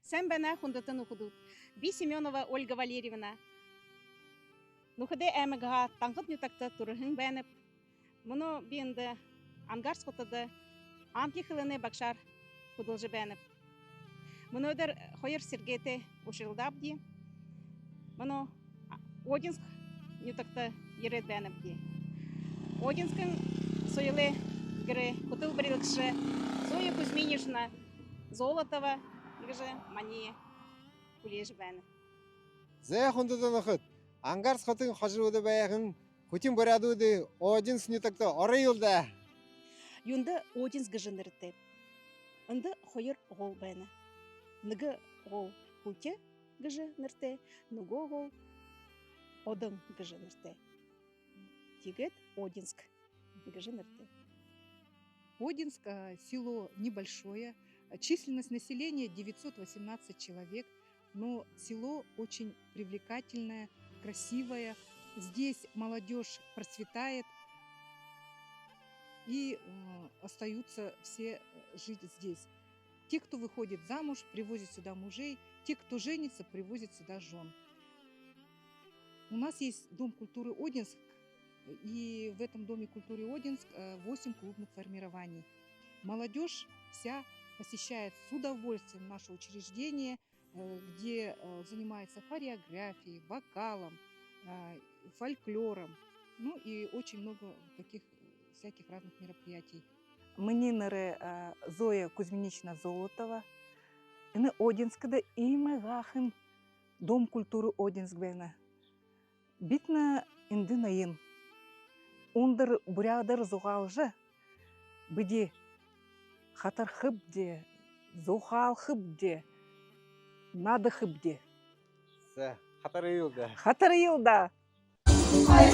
Сән бәнә хундатын ухудут. Би Семенова Ольга Валерьевна. Нухыде әміға таңғыт нютакты турыхын бәніп. Мұны бейінді ангарс қотыды анки хылыны бақшар худылжы бәніп. Мұны өдір хойыр сергеті ұшылдап де. Мұны Одинск нютакты ерет бәніп де. Одинскын сойлы гірі құтыл бірілікші Зоя Кузьминишна Золотова гіжі мане күлежі бәніп. Зая хундыдан ұқыт. Ангарс қотын қожыруды бәяғын, құтын бұрадуды Одинск нютакты оры елді. Юнда Одинск гіжінірді. Үнді хойыр ғол бәні. Ныгы ғол құте гіжінірді, ныгы ғол одың гіжінірді. Тегет Одинск гіжінірді. Одинск – село небольшое, численность населения 918 человек, но село очень привлекательное, красивое. Здесь молодежь процветает и остаются все жить здесь. Те, кто выходит замуж, привозят сюда мужей, те, кто женится, привозят сюда жен. У нас есть Дом культуры Одинск, и в этом Доме культуры Одинск 8 клубных формирований. Молодежь вся посещает с удовольствием наше учреждение, где занимается хореографией, вокалом, фольклором, ну и очень много таких всяких разных мероприятий. Мнинеры Зоя Кузьминична Золотова, ины Одинскада имя гахын Дом культуры Одинск бәйна. Битна инды наин. Ундыр бурядыр зуғалжы, біде хатар хыбде, зуғал хыбде, нады хыбде. Хатары елді. Хатар елда. Ай,